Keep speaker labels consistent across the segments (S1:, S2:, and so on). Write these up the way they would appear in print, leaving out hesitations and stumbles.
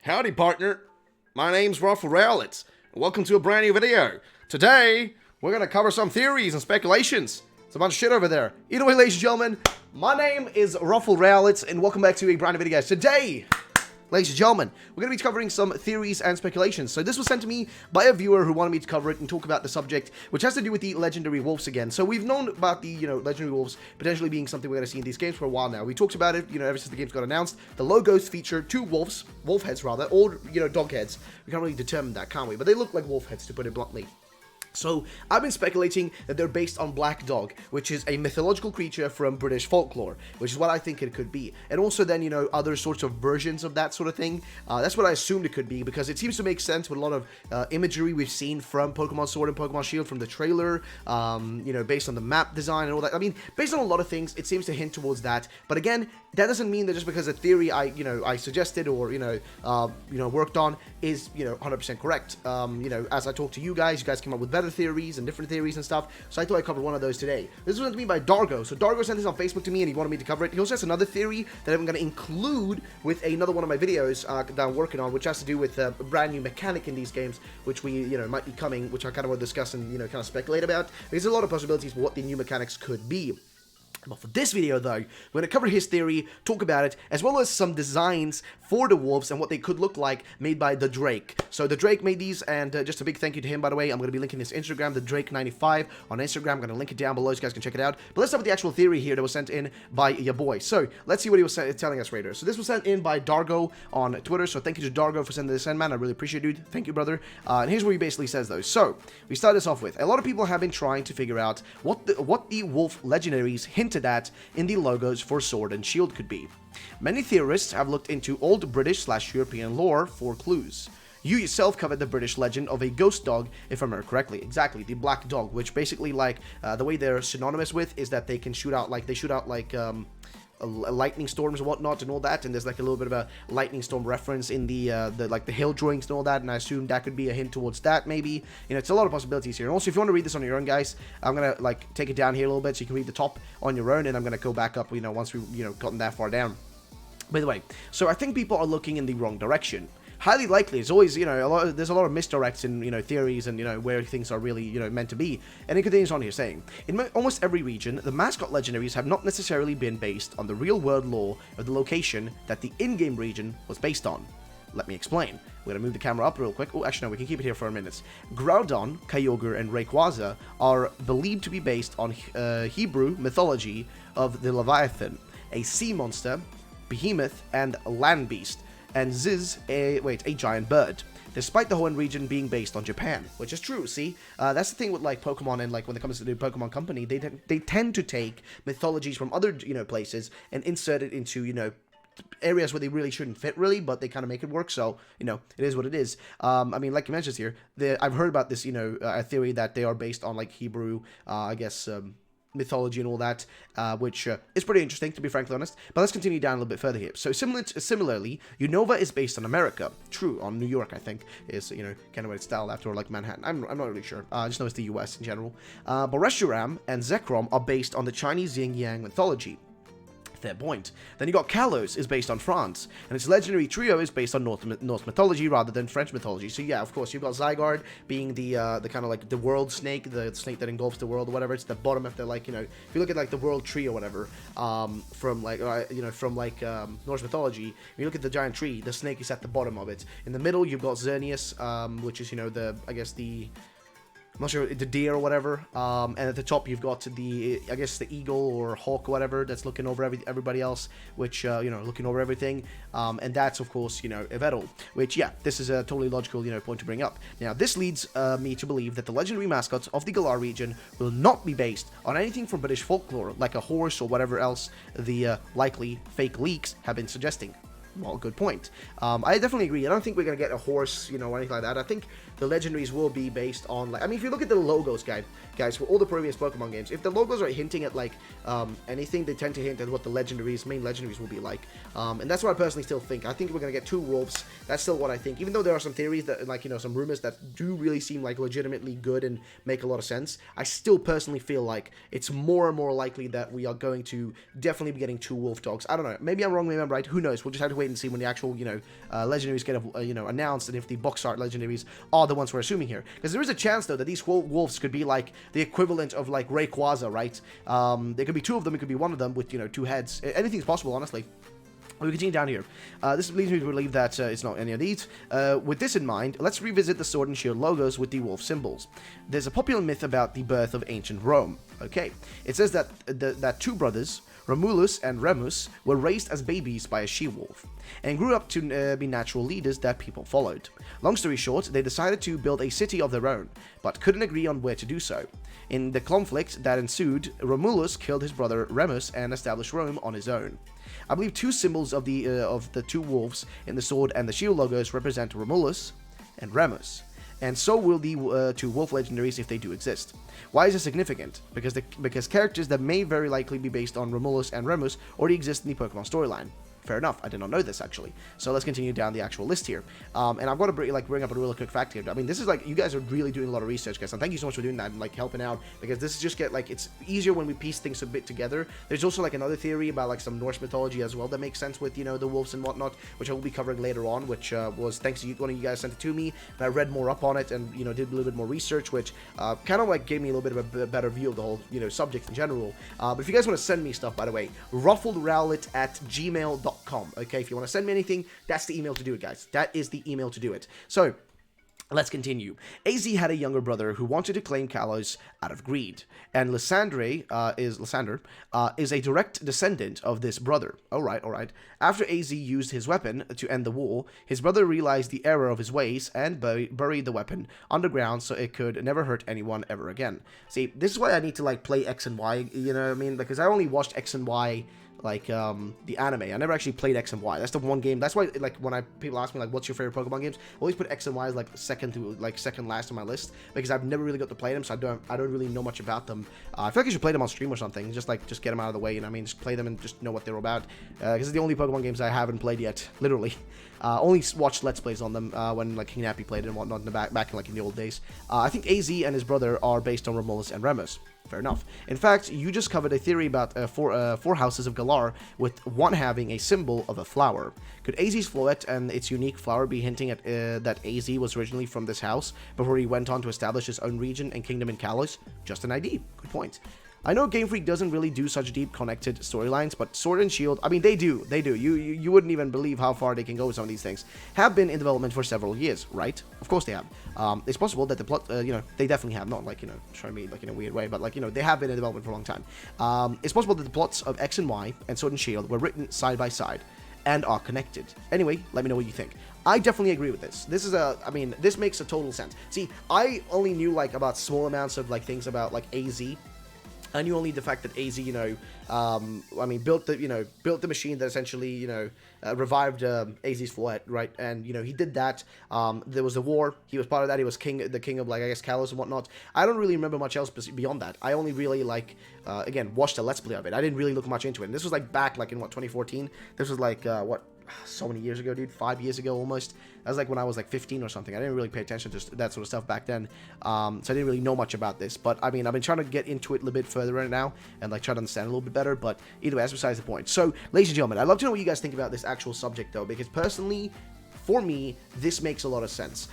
S1: Howdy, partner. My name's Ruffle Rowlett, and welcome to a brand new video. Today, we're gonna cover some theories and speculations. It's a bunch of shit over there. Either way, ladies and gentlemen, my name is Ruffle Rowlett, and welcome back to a brand new video, guys. Today, ladies and gentlemen, we're going to be covering some theories and speculations. So this was sent to me by a viewer who wanted me to cover it and talk about the subject, which has to do with the legendary wolves again. So we've known about the, legendary wolves potentially being something we're going to see in these games for a while now. We talked about it, ever since the games got announced. The logos feature two wolf heads rather, or, dog heads. We can't really determine that, can't we? But they look like wolf heads, to put it bluntly. So, I've been speculating that they're based on Black Dog, which is a mythological creature from British folklore, which is what I think it could be. And also then, other sorts of versions of that sort of thing. That's what I assumed it could be, because it seems to make sense with a lot of imagery we've seen from Pokemon Sword and Pokemon Shield, from the trailer, based on the map design and all that. I mean, based on a lot of things, it seems to hint towards that. But again, that doesn't mean that just because a theory I suggested or, worked on is, 100% correct. As I talked to you guys came up with better theories and different theories and stuff, so I thought I'd cover one of those today. This was sent to me by Dargo. So Dargo sent this on Facebook to me and he wanted me to cover it. He also has another theory that I'm going to include with another one of my videos that I'm working on, which has to do with a brand new mechanic in these games, which we, might be coming, which I kind of want to discuss and, kind of speculate about. There's a lot of possibilities for what the new mechanics could be. But for this video, though, we're going to cover his theory, talk about it, as well as some designs for the wolves and what they could look like made by The Drake. So The Drake made these, and just a big thank you to him, by the way. I'm going to be linking his Instagram, The Drake95, on Instagram. I'm going to link it down below so you guys can check it out. But let's start with the actual theory here that was sent in by your boy. So let's see what he was telling us, Raiders. So this was sent in by Dargo on Twitter, so thank you to Dargo for sending this in, man. I really appreciate it, dude. Thank you, brother. And here's what he basically says, though. So we start this off with, a lot of people have been trying to figure out what the wolf legendaries hinted at in the logos for Sword and Shield could be. Many theorists have looked into old British/European lore for clues. You yourself covered the British legend of a ghost dog, if I remember correctly. Exactly, the Black Dog, which basically, the way they're synonymous with is that they can shoot out, lightning storms and whatnot and all that, and there's a little bit of a lightning storm reference in the hill drawings and all that, and I assume that could be a hint towards that, maybe. It's a lot of possibilities here. And also, if you want to read this on your own, guys, I'm gonna take it down here a little bit so you can read the top on your own, and I'm gonna go back up, once we've gotten that far down. By the way, so I think people are looking in the wrong direction. Highly likely, it's always, there's a lot of misdirects in, theories and, where things are really, meant to be. And it continues on here saying, in almost every region, the mascot legendaries have not necessarily been based on the real-world lore of the location that the in-game region was based on. Let me explain. We're going to move the camera up real quick. Oh, actually, no, we can keep it here for a minute. Groudon, Kyogre, and Rayquaza are believed to be based on Hebrew mythology of the Leviathan, a sea monster, behemoth, and land beast, and Ziz, a giant bird, despite the Hoenn region being based on Japan, which is true. See, that's the thing with Pokemon, and when it comes to the Pokemon Company, they tend to take mythologies from other places and insert it into areas where they really shouldn't fit, really, but they kind of make it work. So it is what it is. I mean, like you mentioned here, I've heard about this a theory that they are based on Hebrew, I guess. Mythology and all that, which is pretty interesting, to be frankly honest. But let's continue down a little bit further here. So similarly, Unova is based on America. True, on New York, I think, is, kind of what it's styled after, or Manhattan. I'm not really sure. I just know it's the US in general. But Reshiram and Zekrom are based on the Chinese yin-yang mythology. Fair point. Then you got Kalos is based on France, and its legendary trio is based on Norse mythology rather than French mythology. So yeah, of course, you've got Zygarde being the kind of the world snake, the snake that engulfs the world or whatever. It's the bottom of the if you look at the world tree or whatever, from Norse mythology. When you look at the giant tree, the snake is at the bottom of it. In the middle, you've got Xerneas, which is I'm not sure, the deer or whatever, and at the top you've got the eagle or hawk or whatever that's looking over everybody else, which, looking over everything, and that's, of course, Yveltal, which, yeah, this is a totally logical, point to bring up. Now, this leads me to believe that the legendary mascots of the Galar region will not be based on anything from British folklore, like a horse or whatever else the likely fake leaks have been suggesting. Well, good point. I definitely agree. I don't think we're going to get a horse, or anything like that. I think the legendaries will be based on, if you look at the logos, guys, for all the previous Pokemon games, if the logos are hinting at, anything, they tend to hint at what the main legendaries will be like. And that's what I personally still think. I think we're going to get two wolves. That's still what I think. Even though there are some theories that, some rumors that do really seem, legitimately good and make a lot of sense, I still personally feel like it's more and more likely that we are going to definitely be getting two wolf dogs. I don't know. Maybe I'm wrong, maybe I'm right. Who knows? We'll just have to wait wait and see when the actual, legendaries get, announced, and if the box art legendaries are the ones we're assuming here. Because there is a chance, though, that these wolves could be like the equivalent of like Rayquaza, right? There could be two of them, it could be one of them with, 2 heads. Anything's possible, honestly. We continue down here. This leads me to believe that it's not any of these. With this in mind, let's revisit the Sword and Shield logos with the wolf symbols. There's a popular myth about the birth of ancient Rome. Okay, it says that that 2 brothers, Romulus and Remus, were raised as babies by a she-wolf, and grew up to be natural leaders that people followed. Long story short, they decided to build a city of their own, but couldn't agree on where to do so. In the conflict that ensued, Romulus killed his brother Remus and established Rome on his own. I believe 2 symbols of the 2 wolves in the sword and the shield logos represent Romulus and Remus, and so will the 2 wolf legendaries if they do exist. Why is this significant? Because characters that may very likely be based on Romulus and Remus already exist in the Pokemon storyline. Fair enough. I did not know this, actually. So let's continue down the actual list here. And I've got to bring up a really quick fact here. I mean, this is like, you guys are really doing a lot of research, guys. And thank you so much for doing that and like helping out, because this is just it's easier when we piece things a bit together. There's also like another theory about like some Norse mythology as well that makes sense with, the wolves and whatnot, which I will be covering later on, which was thanks to one of you guys sent it to me. And I read more up on it and, did a little bit more research, which kind of like gave me a little bit of a better view of the whole, subject in general. But if you guys want to send me stuff, by the way, ruffledrowlet@gmail.com. Okay, if you want to send me anything, that's the email to do it, guys. That is the email to do it. So, let's continue. AZ had a younger brother who wanted to claim Kalos out of greed, and Lysander is a direct descendant of this brother. Alright. After AZ used his weapon to end the war, his brother realized the error of his ways and buried the weapon underground so it could never hurt anyone ever again. See, this is why I need to like play X and Y, you know what I mean? Because I only watched X and Y the anime. I never actually played X and Y. That's the one game. That's why, like, when people ask me, like, what's your favorite Pokemon games, I always put X and Y as, like, second last on my list, because I've never really got to play them, so I don't really know much about them. I feel like I should play them on stream or something, just get them out of the way, just play them and just know what they're about, because it's the only Pokemon games I haven't played yet, literally. Only watched Let's Plays on them, when, like, King Nappy played it and whatnot back in, like, in the old days. I think AZ and his brother are based on Romulus and Remus. Fair enough. In fact, you just covered a theory about four houses of Galar, with one having a symbol of a flower. Could AZ's Floette and its unique flower be hinting at that AZ was originally from this house, before he went on to establish his own region and kingdom in Kalos? Just an idea. Good point. I know Game Freak doesn't really do such deep connected storylines, but Sword and Shield, I mean, they do. You wouldn't even believe how far they can go with some of these things. Have been in development for several years, right? Of course they have. It's possible that the plot, they definitely have, not like, showing me, like, in a weird way, but, like, they have been in development for a long time. It's possible that the plots of X and Y and Sword and Shield were written side by side and are connected. Anyway, let me know what you think. I definitely agree with this. This makes a total sense. See, I only knew, like, about small amounts of, like, things about, like, AZ. I knew only the fact that AZ, built the machine that essentially, revived AZ's Floette, right? And, he did that. There was a war. He was part of that. He was the king of, like, I guess, Kalos and whatnot. I don't really remember much else beyond that. I only really, like, again, watched a Let's Play of it. I didn't really look much into it. And this was, like, back, like, in, 2014? This was, like, so many years ago, dude. 5 years ago, almost. That was, like, when I was, like, 15 or something. I didn't really pay attention to that sort of stuff back then. So I didn't really know much about this. But, I've been trying to get into it a little bit further right now and, like, try to understand a little bit better. But either way, that's besides the point. So, ladies and gentlemen, I'd love to know what you guys think about this actual subject, though, because personally, for me, this makes a lot of sense.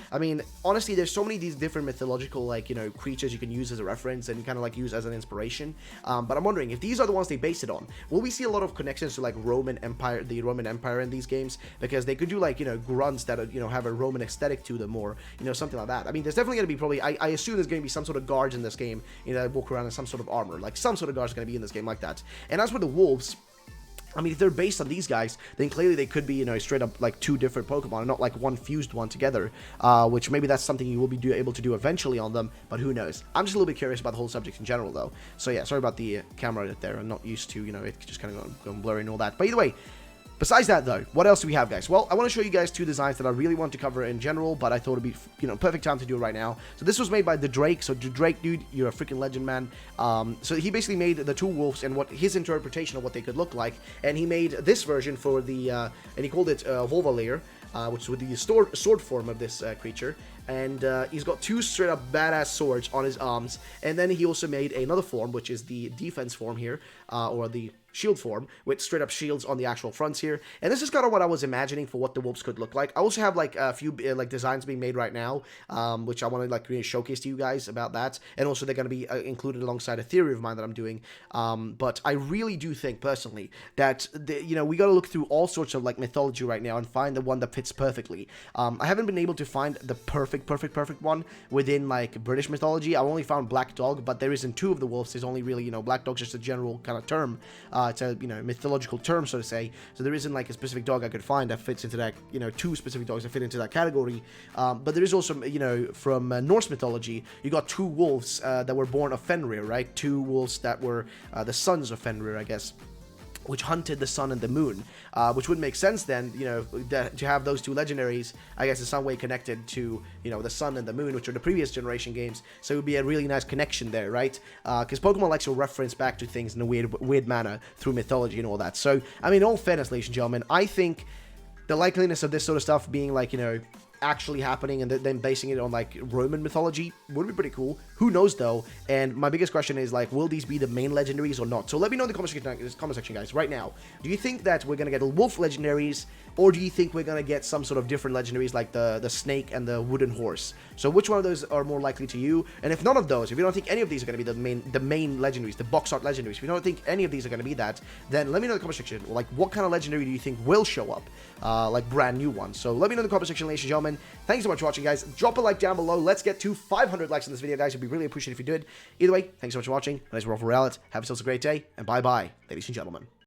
S1: Honestly, there's so many of these different mythological, like, creatures you can use as a reference and kind of, like, use as an inspiration. But I'm wondering, if these are the ones they base it on, will we see a lot of connections to, like, the Roman Empire in these games? Because they could do, like, grunts that, have a Roman aesthetic to them, or, something like that. There's definitely going to be probably, I assume there's going to be some sort of guards in this game, that walk around in some sort of armor. Like, some sort of guards are going to be in this game like that. And as for the wolves, if they're based on these guys, then clearly they could be, straight up, like, 2 different Pokemon, and not, like, one fused one together, which maybe that's something you will be able to do eventually on them, but who knows. I'm just a little bit curious about the whole subject in general, though. So, yeah, sorry about the camera there. I'm not used to, it just kind of going blurry and all that. But either way, besides that, though, what else do we have, guys? Well, I want to show you guys 2 designs that I really want to cover in general, but I thought it'd be, perfect time to do it right now. So this was made by The Drake. So The Drake, dude, you're a freaking legend, man. So he basically made the 2 wolves and what his interpretation of what they could look like, and he made this version for the, and he called it Volvalier, which is the sword form of this creature. And he's got 2 straight up badass swords on his arms, and then he also made another form, which is the defense form here, or the shield form with straight up shields on the actual fronts here. And this is kind of what I was imagining for what the wolves could look like. I also have like a few like designs being made right now, which I want to like really showcase to you guys about that. And also they're going to be included alongside a theory of mine that I'm doing. But I really do think personally that we got to look through all sorts of like mythology right now and find the one that fits perfectly. I haven't been able to find the perfect one within like British mythology. I've only found Black Dog, but there isn't two of the wolves. There's only really, Black Dog's just a general kind of term. It's a, mythological term, so to say. So there isn't like a specific dog I could find that fits into that, two specific dogs that fit into that category. But there is also, from Norse mythology, you got two wolves that were born of Fenrir, right? Two wolves that were the sons of Fenrir, I guess, which hunted the sun and the moon, which would make sense then, to have those two legendaries, I guess, in some way connected to, the sun and the moon, which are the previous generation games. So it would be a really nice connection there, right? Because Pokemon likes to reference back to things in a weird manner through mythology and all that. So, I mean, in all fairness, ladies and gentlemen, I think the likeliness of this sort of stuff being like, actually happening and then basing it on like Roman mythology would be pretty cool. Who knows though? And my biggest question is like, will these be the main legendaries or not? So let me know in the comment section, guys, right now. Do you think that we're gonna get wolf legendaries, or do you think we're gonna get some sort of different legendaries like the snake and the wooden horse? So which one of those are more likely to you? And if none of those, if you don't think any of these are gonna be the main legendaries, the box art legendaries, if you don't think any of these are gonna be that, then let me know in the comment section. Like, what kind of legendary do you think will show up? Like brand new ones. So let me know in the comment section, ladies and gentlemen. Thanks so much for watching, guys. Drop a like down below. Let's get to 500 likes on this video, guys. It'd be really appreciated if you did. Either way, thanks so much for watching. My name is Rolf Have yourselves a great day, and bye-bye, ladies and gentlemen.